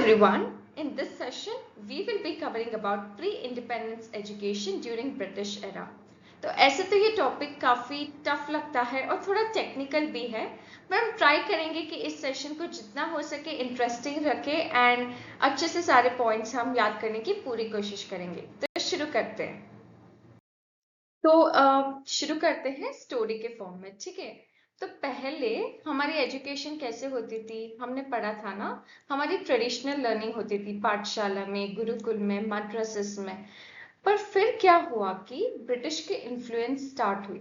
everyone, in this session we will be covering about pre-independence education during British era. तो ऐसे तो ये topic काफी टफ लगता है और थोड़ा टेक्निकल भी है, पर हम ट्राई करेंगे कि इस सेशन को जितना हो सके इंटरेस्टिंग रखे एंड अच्छे से सारे पॉइंट्स हम याद करने की पूरी कोशिश करेंगे। तो शुरू करते हैं। तो शुरू करते हैं स्टोरी के फॉर्म में, ठीक है। तो पहले हमारी एजुकेशन कैसे होती थी, हमने पढ़ा था ना, हमारी ट्रेडिशनल लर्निंग होती थी पाठशाला में, गुरुकुल में, मद्रासेस में। पर फिर क्या हुआ कि ब्रिटिश के इन्फ्लुएंस स्टार्ट हुई,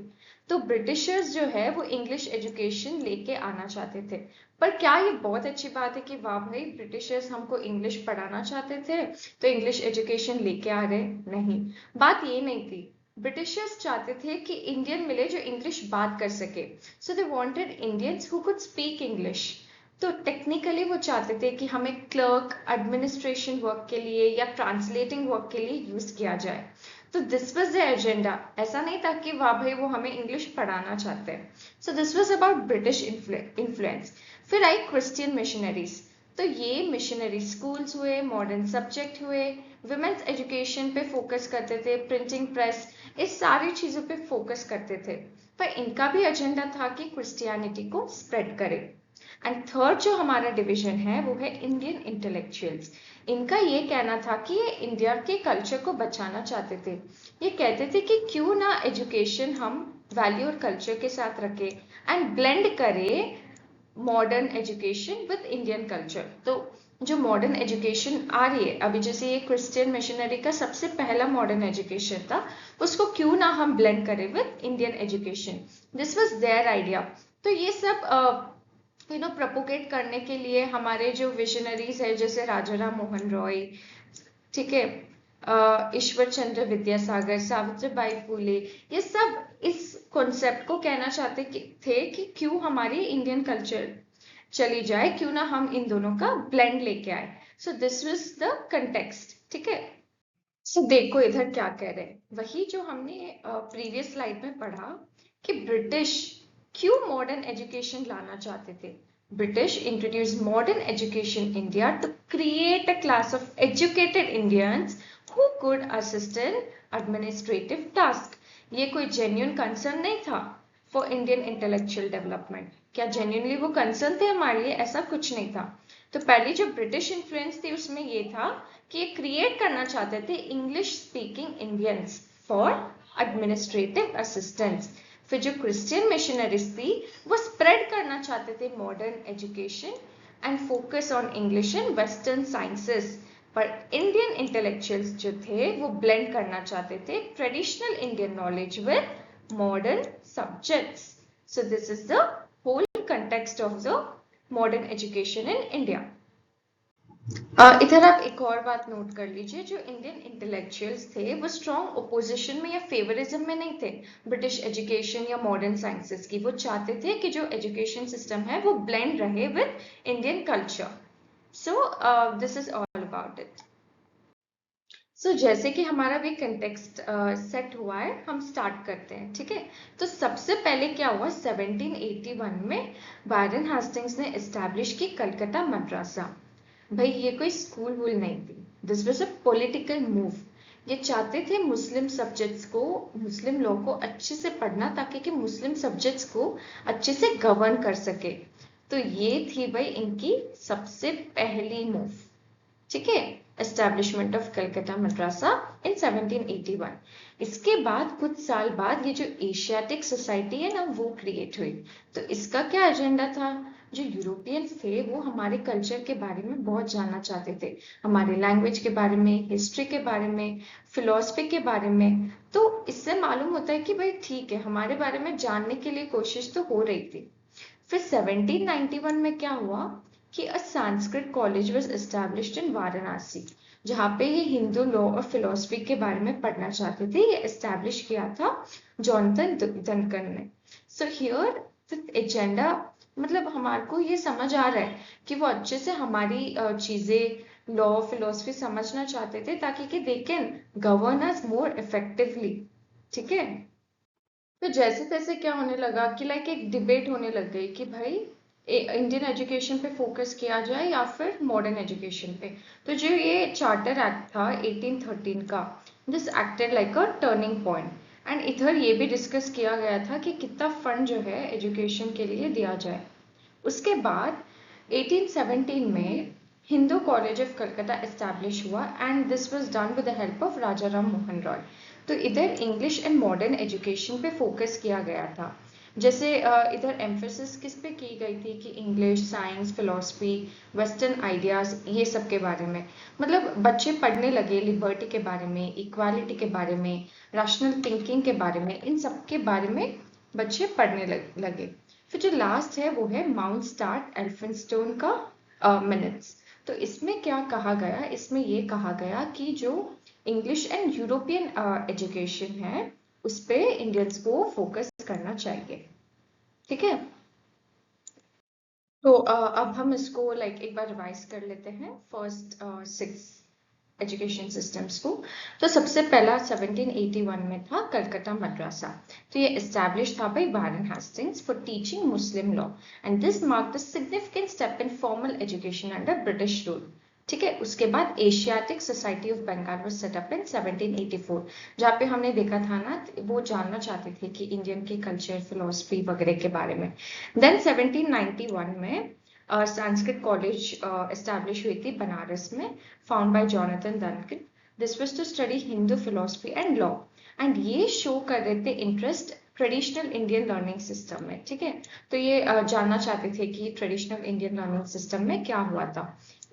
तो ब्रिटिशर्स जो है वो इंग्लिश एजुकेशन लेके आना चाहते थे। पर क्या ये बहुत अच्छी बात है कि वाह भाई ब्रिटिशर्स हमको इंग्लिश पढ़ाना चाहते थे तो इंग्लिश एजुकेशन लेके आ रहे? नहीं, बात ये नहीं थी। ब्रिटिशर्स चाहते थे कि इंडियन मिले जो इंग्लिश बात कर सके, so they wanted Indians who could speak English. तो टेक्निकली वो चाहते थे कि हमें क्लर्क, एडमिनिस्ट्रेशन वर्क के लिए या ट्रांसलेटिंग वर्क के लिए यूज किया जाए। तो दिस वाज द एजेंडा। ऐसा नहीं था कि वाह भाई वो हमें इंग्लिश पढ़ाना चाहते हैं। So this was about British influence. फिर आई क्रिश्चियन मिशनरीज। तो ये मिशनरी स्कूल्स हुए, मॉडर्न सब्जेक्ट हुए, वुमेन्स एजुकेशन पे फोकस करते थे, प्रिंटिंग प्रेस, इस सारी चीजों पे फोकस करते थे। पर इनका भी एजेंडा था कि क्रिश्चियनिटी को स्प्रेड करे। एंड थर्ड जो हमारा डिवीजन है वो है इंडियन इंटेलेक्चुअल्स। इनका ये कहना था कि ये इंडिया के कल्चर को बचाना चाहते थे। ये कहते थे कि क्यों ना एजुकेशन हम वैल्यू और कल्चर के साथ रखे एंड ब्लेंड करे modern education with Indian culture. तो जो मॉडर्न एजुकेशन आ रही है अभी, जैसे ये क्रिश्चियन मिशनरी का सबसे पहला मॉडर्न एजुकेशन था, उसको क्यों ना हम ब्लेंड करें with Indian education. This was their idea. तो ये सब प्रोपोगेट करने के लिए हमारे जो विजनरीज है जैसे राजा राम मोहन रॉय, ठीक है, ईश्वर चंद्र विद्यासागर, सावित्रीबाई फूले, ये सब इस कॉन्सेप्ट को कहना चाहते थे कि क्यों हमारी इंडियन कल्चर चली जाए, क्यों ना हम इन दोनों का ब्लेंड लेके आए। So this was the context, ठीक है। सो देखो इधर क्या कह रहे हैं, वही जो हमने प्रीवियस स्लाइड में पढ़ा कि ब्रिटिश क्यों मॉडर्न एजुकेशन लाना चाहते थे। British introduce modern education India to create a class of educated Indians who could assist in administrative task. ये कोई जेन्युइन कंसर्न नहीं था फॉर इंडियन इंटेलेक्चुअल डेवलपमेंट। क्या जेन्युइनली वो कंसर्न थे हमारे लिए? ऐसा कुछ नहीं था। तो पहली जो ब्रिटिश इन्फ्लुएंस थी उसमें ये था कि ये क्रिएट करना चाहते थे English speaking Indians for administrative assistance. फिर जो क्रिश्चियन मिशनरीज थी वो स्प्रेड करना चाहते थे modern education and focus on English and western sciences. पर इंडियन इंटेलेक्चुअल्स जो थे वो ब्लेंड करना चाहते थे traditional Indian knowledge with modern subjects. So this is the whole context of the modern education in India. इधर आप एक और बात नोट कर लीजिए, जो इंडियन इंटेलेक्चुअल्स थे वो स्ट्रॉन्ग ओपोजिशन में या फेवरिज्म में नहीं थे ब्रिटिश एजुकेशन या मॉडर्न साइंसेस की। वो चाहते थे कि जो एजुकेशन सिस्टम है वो ब्लेंड रहे with Indian culture. So this is all about it. So जैसे कि हमारा भी कंटेक्स्ट सेट हुआ है, हम स्टार्ट करते हैं, ठीक है। तो सबसे पहले क्या हुआ, 1781 में बैरन हेस्टिंग्स ने एस्टैब्लिश की कलकत्ता मद्रासा। भाई ये कोई स्कूल वूल नहीं थी, this was a political move. ये चाहते थे मुस्लिम सब्जेक्ट्स को, मुस्लिम लॉ को अच्छे से पढ़ना ताकि कि मुस्लिम सब्जेक्ट्स को अच्छे से गवर्न कर सके। तो ये थी भाई इनकी सबसे पहली मूव, ठीक है, एस्टैब्लिशमेंट ऑफ कलकत्ता मद्रासा इन 1781। इसके बाद कुछ साल बाद ये जो एशियाटिक सोसाइटी है ना वो क्रिएट हुई। तो इसका क्या एजेंडा था, जो यूरोपियंस थे वो हमारे कल्चर के बारे में बहुत जानना चाहते थे, हमारे लैंग्वेज के बारे में, हिस्ट्री के बारे में, फिलोसफी के बारे में। तो इससे मालूम होता है कि भाई ठीक है, हमारे बारे में जानने के लिए कोशिश तो हो रही थी। फिर 1791 में क्या हुआ कि a Sanskrit college was established in Varanasi, जहाँ पे ये हिंदू लॉ और फिलोसफी के बारे में पढ़ना चाहते थे। ये एस्टैब्लिश किया था जॉनथन डंकन ने। सो हियर द एजेंडा, मतलब हमारे को ये समझ आ रहा है कि वो अच्छे से हमारी चीजें, लॉ, फिलोसफी समझना चाहते थे ताकि कि they can govern us more effectively, ठीक है। तो जैसे तैसे क्या होने लगा कि लाइक एक डिबेट होने लग गई कि भाई इंडियन एजुकेशन पे फोकस किया जाए या फिर मॉडर्न एजुकेशन पे। तो जो ये चार्टर एक्ट था 1813 का, this acted like a turning point. And इधर ये भी डिस्कस किया गया था कि कितना फंड जो है एजुकेशन के लिए दिया जाए। उसके बाद 1817 में Hindu college of Calcutta establish हुआ and this was done with the help of Raja Ram Mohan Roy. तो इधर इंग्लिश एंड मॉडर्न एजुकेशन पे फोकस किया गया था। जैसे इधर एम्फेसिस किस पे की गई थी कि English, science, philosophy, western ideas, ये सब के बारे में। मतलब बच्चे पढ़ने लगे लिबर्टी के बारे में, इक्वालिटी के बारे में, रैशनल थिंकिंग के बारे में, इन सब के बारे में बच्चे पढ़ने लगे। फिर जो लास्ट है वो है माउंट स्टार्ट एल्फिंस्टोन का मिनट्स। तो इसमें क्या कहा गया, इसमें ये कहा गया कि जो इंग्लिश एंड यूरोपियन एजुकेशन है उस पे इंडियंस को फोकस करना चाहिए। ठीक है, तो अब हम इसको एक बार रिवाइज कर लेते हैं फर्स्ट 6 एजुकेशन सिस्टम्स को। तो सबसे पहला 1781 में था कलकत्ता मद्रासा। तो ये एस्टैब्लिश था by Warren Hastings for teaching Muslim law and this marked the significant step in formal education under British rule. ठीक है, उसके बाद Asiatic Society of Bengal was set up in 1784, जहाँ पे हमने देखा था ना, वो जानना चाहते थे कि इंडियन की कल्चर, फिलोसफी वगैरह के बारे में। देन 1791 में संस्कृत कॉलेज एस्टैब्लिश हुई थी बनारस में, found by Jonathan Duncan. This was to study Hindu philosophy and law and ये शो कर रहे थे interest traditional Indian learning system में। ठीक है, तो ये जानना चाहते थे कि ट्रेडिशनल इंडियन लर्निंग सिस्टम में क्या हुआ था।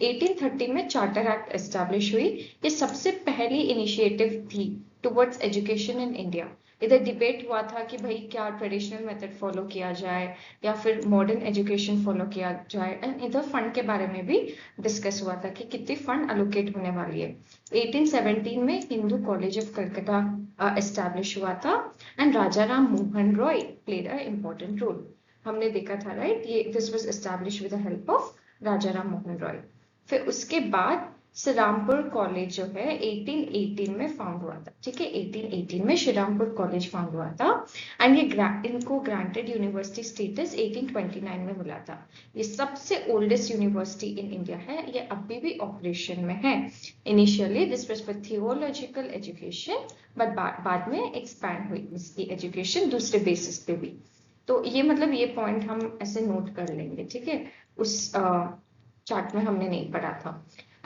1830 में चार्टर एक्ट एस्टैब्लिश हुई। ये सबसे पहली इनिशिएटिव थी टुवर्ड्स एजुकेशन इन इंडिया। इधर डिबेट हुआ था कि भाई क्या ट्रेडिशनल मेथड फॉलो किया जाए या फिर मॉडर्न एजुकेशन फॉलो किया जाए। एंड इधर फंड के बारे में भी डिस्कस हुआ था कि कितनी फंड अलोकेट होने वाली है। 1817 में Hindu college of Calcutta establish हुआ था and Raja Ram Mohan Roy played a important role. हमने देखा था राइट, ये this was establish with the help of Raja Ram Mohan Roy. फिर उसके बाद श्रीरामपुर कॉलेज जो है 1818 में फाउंड हुआ था। ठीक है, 1818 में श्रीरामपुर कॉलेज फाउंड हुआ था एंड ये इनको ग्रांटेड यूनिवर्सिटी स्टेटस 1829 में मिला था। ये सबसे ओल्डेस्ट यूनिवर्सिटी इन इंडिया है, ये अभी भी ऑपरेशन में है। Initially this was for theological education but बाद में एक्सपैंड हुई इसकी एजुकेशन दूसरे बेसिस पे भी। तो ये मतलब ये पॉइंट हम ऐसे नोट कर लेंगे। ठीक है, उस चार्ट में हमने नहीं पढ़ा था।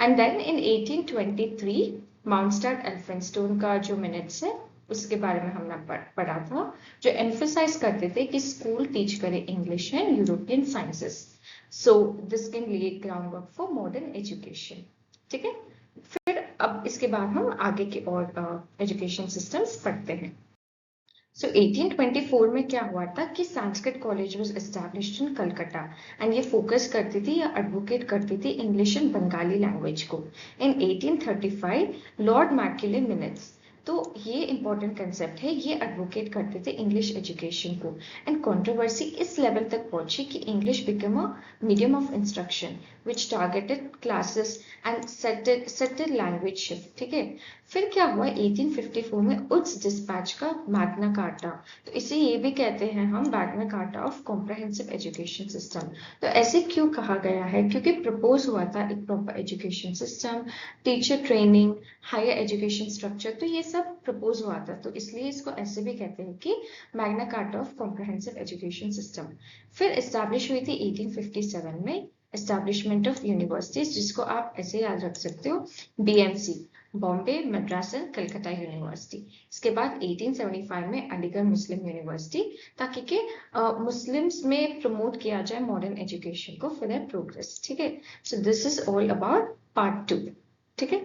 And then in 1823 Mountstuart Elphinstone का जो मिनट्स है उसके बारे में हमने पढ़ा था, जो एम्फेसाइज करते थे कि स्कूल टीच करे English and European sciences, so this can lay ground work for modern education. ठीक है, फिर अब इसके बाद हम आगे के और एजुकेशन सिस्टम्स पढ़ते हैं। सो 1824 में क्या हुआ था कि Sanskrit college was established in Calcutta and ये फोकस करती थी या एडवोकेट करती थी इंग्लिश एंड बंगाली लैंग्वेज को। इन 1835 लॉर्ड मैक्यूले मिनट्स, तो ये इंपॉर्टेंट कंसेप्ट है, ये एडवोकेट करते थे इंग्लिश एजुकेशन को एंड कंट्रोवर्सी इस लेवल तक पहुंची कि English become a medium of instruction which targeted classes and settled language shift. ठीक है, फिर क्या हुआ 1854 में उड्स डिस्पैच का मैग्ना कार्टा, तो इसे ये भी कहते हैं हम Magna carta of comprehensive education system. तो ऐसे क्यों कहा गया है, क्योंकि प्रपोज हुआ था एक proper education system, teacher training, higher education structure, तो ये सब प्रपोज हुआ था, तो इसलिए इसको ऐसे भी कहते हैं कि Magna carta of comprehensive education system. फिर एस्टैब्लिश हुई थी 1857 में एस्टैब्लिशमेंट ऑफ यूनिवर्सिटीज, जिसको आप ऐसे याद रख सकते हो BMC, Bombay Madras and Calcutta university. इसके बाद 1875 में अलीगढ़ मुस्लिम यूनिवर्सिटी, ताकि के मुस्लिम्स में प्रमोट किया जाए मॉडर्न एजुकेशन को फॉर देयर प्रोग्रेस। ठीक है, सो this is all about part 2। ठीक है,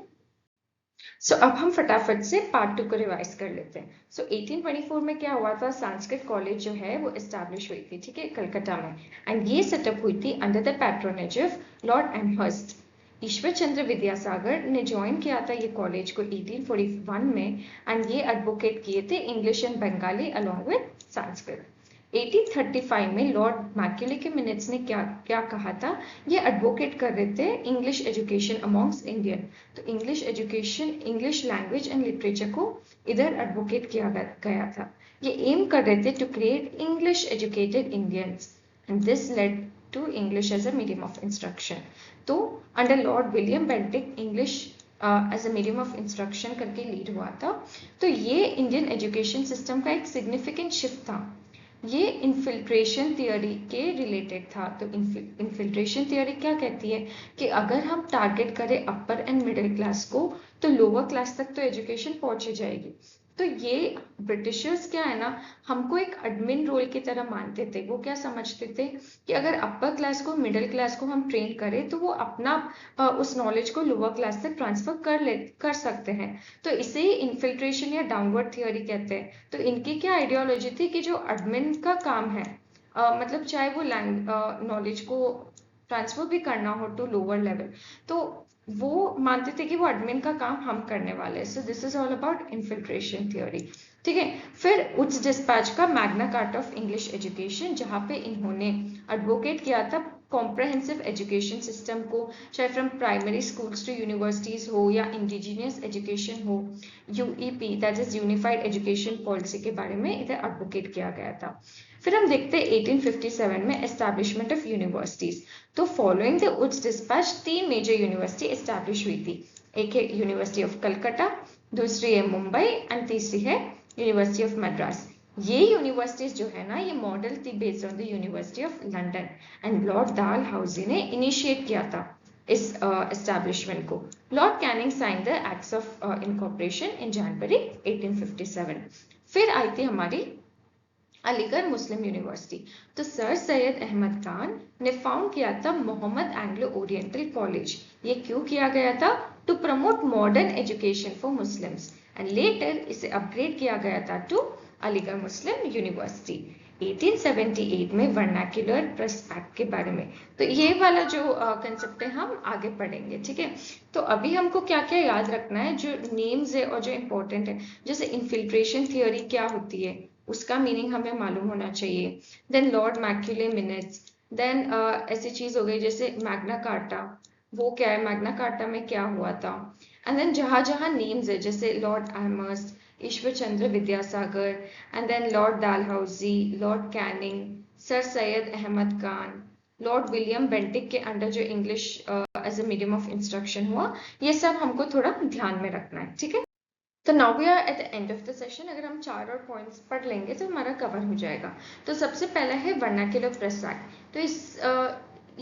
सो अब हम फटाफट से पार्ट 2 को रिवाइज कर लेते हैं। सो 1824 में क्या हुआ था, संस्कृत कॉलेज जो है वो एस्टैब्लिश हुई थी। ठीक है, कलकत्ता में, एंड ये सेटअप हुई थी under the patronage of Lord Amherst. Ishwar Chandra Vidyasagar ने ज्वाइन किया था ये कॉलेज को 1841 में एंड ये एडवोकेट किए थे English and Bengali along with Sanskrit. 1835 में लॉर्ड मैक्यूले के मिनट्स ने क्या क्या कहा था, ये एडवोकेट कर रहे थे इंग्लिश एजुकेशन अमॉन्ग्स इंडियन। तो English education, English language and literature को इधर एडवोकेट किया गया था। ये एम कर रहे थे to create English educated Indians and this led to English as a medium of instruction. तो under Lord William Bentinck English as a medium of instruction करके लीड हुआ था. तो ये इंडियन एजुकेशन सिस्टम का एक सिग्निफिकेंट शिफ्ट था. ये इन्फिल्ट्रेशन थियोरी के रिलेटेड था. तो इन्फिल्ट्रेशन थियोरी क्या कहती है कि अगर हम टारगेट करें अपर एंड मिडिल क्लास को तो लोअर क्लास तक तो एजुकेशन पहुंच ही जाएगी. तो ये ब्रिटिशर्स क्या है ना, हमको एक एडमिन रोल की तरह मानते थे. वो क्या समझते थे कि अगर अपर क्लास को मिडिल क्लास को हम ट्रेन करें तो वो अपना उस नॉलेज को लोअर क्लास तक ट्रांसफर कर सकते हैं. तो इसे ही इन्फिल्ट्रेशन या डाउनवर्ड थियोरी कहते हैं. तो इनकी क्या आइडियोलॉजी थी कि जो एडमिन का काम है, मतलब चाहे वो नॉलेज को ट्रांसफर भी करना हो टू लोअर लेवल, तो वो मानते थे कि वो एडमिन का काम हम करने वाले हैं. सो this is all about infiltration theory. ठीक है. फिर उच्च डिस्पैच का Magna carta of English education, जहाँ पे इन्होंने एडवोकेट किया था कॉम्प्रहेंसिव एजुकेशन सिस्टम को, चाहे from primary schools to universities हो या इंडिजीनियस एजुकेशन हो. UEP that is unified education policy के बारे में इधर एडवोकेट किया गया था. फिर हम देखते हैं 1857 में एस्टैब्लिशमेंट ऑफ यूनिवर्सिटीज. तो फॉलोइंग द उच्च डिस्पैच 3 मेजर यूनिवर्सिटी एस्टैब्लिश हुई थी. एक है यूनिवर्सिटी ऑफ कलकत्ता, दूसरी है मुंबई एंड तीसरी है यूनिवर्सिटी ऑफ मद्रास. ये यूनिवर्सिटीज जो है ना, ये मॉडल थी based on the University of London. And Lord Dalhousie ने इनिशिएट किया था इस एस्टैब्लिशमेंट को. Lord Canning sign the acts of incorporation in January 1857. फिर आई थी हमारी अलीगढ़ मुस्लिम यूनिवर्सिटी. तो सर सैयद अहमद खान ने फाउंड किया था मोहम्मद एंग्लो ओरिएंटल कॉलेज. ये क्यों किया गया था? To promote modern education for Muslims. And later इसे अपग्रेड किया गया था टू अलीगढ़ मुस्लिम यूनिवर्सिटी 1878 में वर्नाक्युलर प्रेस एक्ट के बारे में. तो ये वाला जो कंसेप्ट है हम आगे पढ़ेंगे. ठीक है. तो अभी हमको क्या क्या याद रखना है, जो नेम्स है और जो इम्पोर्टेंट है, जैसे इन्फिल्ट्रेशन थियोरी क्या होती है उसका मीनिंग हमें मालूम होना चाहिए. Then Lord Macaulay minutes. Then ऐसी चीज हो गई जैसे मैग्ना कार्टा, वो क्या है, मैग्ना कार्टा में क्या हुआ था. एंड देन जहाँ जहाँ नेम्स है जैसे Lord Amherst, Ishwar Chandra Vidyasagar, and then Lord Dalhousie, Lord Canning, sir Syed Ahmad Khan, Lord William Bentinck के अंडर जो English as a medium of instruction हुआ, ये सब हमको थोड़ा ध्यान में रखना है. ठीक है. तो now we are at the end of the session. अगर हम 4 और पॉइंट्स पढ़ लेंगे तो हमारा कवर हो जाएगा. तो सबसे पहला है वर्नाक्युलर प्रेस एक्ट. तो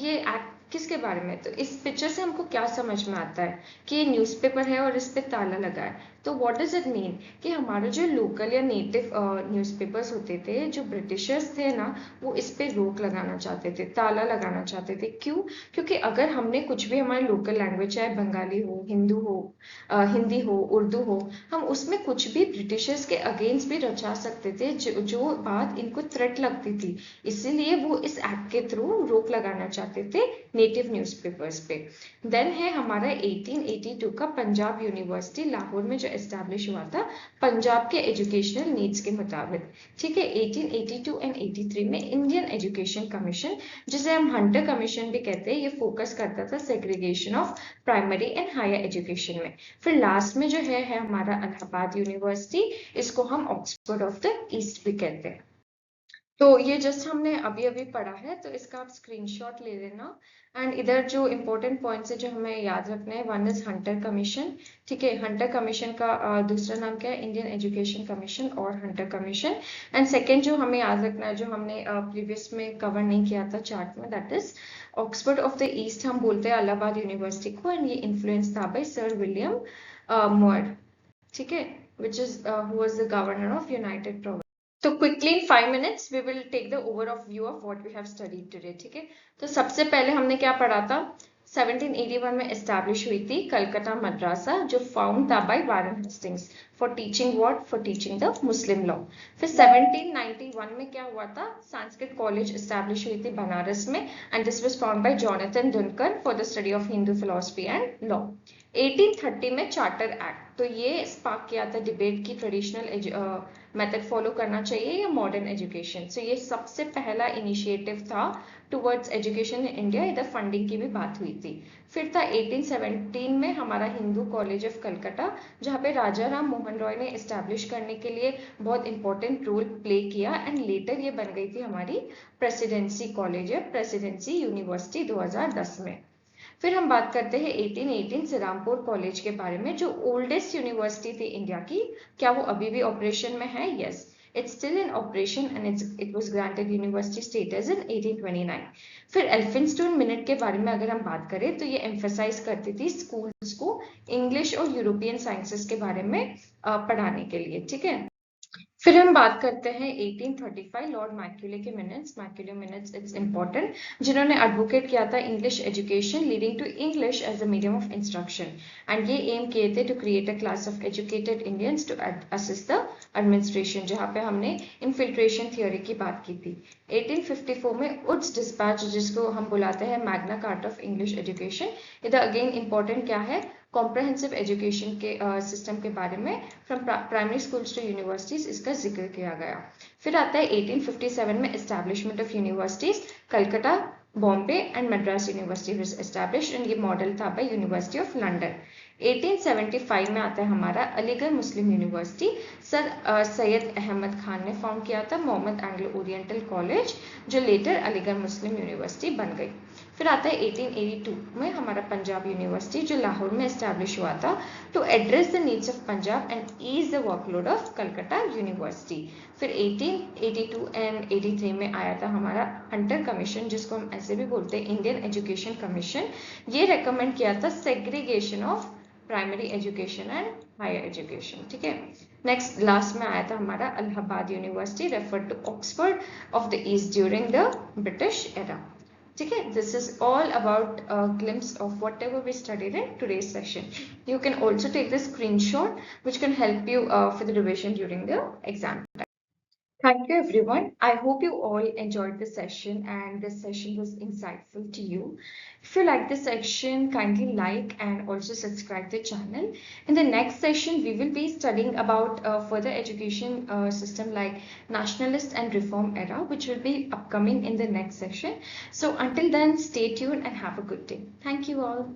ये एक्ट किसके बारे में? तो इस पिक्चर से हमको क्या समझ में आता है कि ये न्यूज़पेपर है और इस पे ताला लगा है. तो व्हाट डज इट मीन कि हमारे जो लोकल या नेटिव न्यूज़पेपर्स होते थे, जो ब्रिटिशर्स थे ना, वो इस पे रोक लगाना चाहते थे, ताला लगाना चाहते थे. क्यों? क्योंकि अगर हमने कुछ भी हमारे लोकल लैंग्वेज, चाहे बंगाली हो, हिंदी हो, उर्दू हो, हम उसमें कुछ भी ब्रिटिशर्स के अगेंस्ट भी रचा सकते थे, जो बात इनको थ्रेट लगती थी. इसीलिए वो इस एक्ट के थ्रू रोक लगाना चाहते थे नेटिव न्यूज़पेपर्स पे. देन है हमारा 1882 का पंजाब यूनिवर्सिटी लाहौर में जो एस्टैब्लिश हुआ था पंजाब के एजुकेशनल नीड्स के मुताबिक. ठीक है. 1882 एंड 83 में इंडियन एजुकेशन कमीशन, जिसे हम हंटर कमीशन भी कहते हैं, ये फोकस करता था segregation of primary and higher education में. फिर लास्ट में जो है हमारा इलाहाबाद यूनिवर्सिटी, इसको हम ऑक्सफोर्ड ऑफ द ईस्ट भी कहते हैं. तो ये जस्ट हमने अभी अभी पढ़ा है, तो इसका आप स्क्रीनशॉट ले लेना. एंड इधर जो इम्पोर्टेंट पॉइंट्स है जो हमें याद रखना है, वन इज हंटर कमीशन. ठीक है. हंटर कमीशन का दूसरा नाम क्या है? इंडियन एजुकेशन कमीशन और हंटर कमीशन. एंड सेकेंड जो हमें याद रखना है, जो हमने प्रीवियस में कवर नहीं किया था चार्ट में, that is Oxford of the east हम बोलते हैं इलाहाबाद यूनिवर्सिटी को. एंड ये इन्फ्लुएंस था बाय सर विलियम मोअर. ठीक है. which is who was the governor of United Province. तो quickly in 5 minutes we will take the overview of what we have studied today. ठीक है. तो सबसे पहले हमने क्या पढ़ा था? 1781 में एस्टैब्लिश हुई थी कलकत्ता मद्रासा, जो फाउंड था by Warren Hastings for teaching what? For teaching the Muslim law. फिर 1791 में क्या हुआ था? संस्कृत कॉलेज एस्टैब्लिश हुई थी बनारस में, and this was found by Jonathan Duncan for the study of Hindu philosophy and law. 1830 में चार्टर एक्ट, तो ये स्पार्क किया था डिबेट की ट्रेडिशनल मेथड फॉलो करना चाहिए या मॉडर्न एजुकेशन. सो ये सबसे पहला इनिशिएटिव था टुवर्ड्स एजुकेशन इन इंडिया. इधर फंडिंग की भी बात हुई थी. फिर था 1817 में हमारा हिंदू कॉलेज ऑफ कलकत्ता, जहाँ पे राजा राम मोहन रॉय ने इस्टेब्लिश करने के लिए बहुत इंपॉर्टेंट रोल प्ले किया एंड लेटर ये बन गई थी हमारी प्रेसिडेंसी कॉलेज या प्रेसिडेंसी यूनिवर्सिटी 2010 में। फिर हम बात करते हैं 1818 श्रीरामपुर कॉलेज के बारे में, जो ओल्डेस्ट यूनिवर्सिटी थी इंडिया की। क्या वो अभी भी ऑपरेशन में है? Yes, it's still in operation and it was granted university status in 1829। फिर एल्फिंस्टोन मिनट के बारे में अगर हम बात करें तो ये एम्फेसाइज करती थी स्कूल्स को इंग्लिश और यूरोपियन साइंसेस के बारे में पढ़ाने के लिए, ठीक है। फिर हम बात करते हैं 1835 लॉर्ड मैक्यूले के minutes, Macaulay minutes it's important, जिन्होंने एडवोकेट किया था English education leading to English as a medium of instruction, and ये एम किए थे to create a class of educated Indians to assist the administration, जहाँ पे हमने इन्फिल्ट्रेशन थियोरी की बात की थी। 1854 में उड्स डिस्पैच, जिसको हम बुलाते हैं magna carta of English education, इधर अगेन इंपॉर्टेंट क्या है, कॉम्प्रहेंसिव एजुकेशन के सिस्टम के बारे में from primary schools to universities, इसका जिक्र किया गया। फिर आता है 1857 में establishment of universities, Calcutta, Bombay and Madras university was established and ये मॉडल था बाय यूनिवर्सिटी ऑफ लंदन। 1875 में आता है हमारा अलीगढ़ मुस्लिम यूनिवर्सिटी, सर सैयद अहमद खान ने फाउंड किया था मोहम्मद एंग्लो ओरिएंटल कॉलेज, जो लेटर अलीगढ़ मुस्लिम यूनिवर्सिटी बन गई। फिर आता है 1882 में हमारा पंजाब यूनिवर्सिटी, जो लाहौर में एस्टैब्लिश हुआ था to address the needs of Punjab and ease the workload of Calcutta university. फिर 1882 एंड 83 में आया था हमारा हंटर कमीशन, जिसको हम ऐसे भी बोलते हैं इंडियन एजुकेशन कमीशन। ये रेकमेंड किया था segregation of primary education and higher education, ठीक है। नेक्स्ट लास्ट में आया था हमारा Allahabad university, referred to Oxford of the east during the British era, ठीक है। This is all about a glimpse of whatever we studied in today's session. You can also take the screenshot which can help you for the revision during the exam time. Thank you everyone. I hope you all enjoyed the session and this session was insightful to you. If you like this section, kindly like and also subscribe the channel. In the next session, we will be studying about further education system like nationalist and reform era, which will be upcoming in the next session. So until then, stay tuned and have a good day. Thank you all.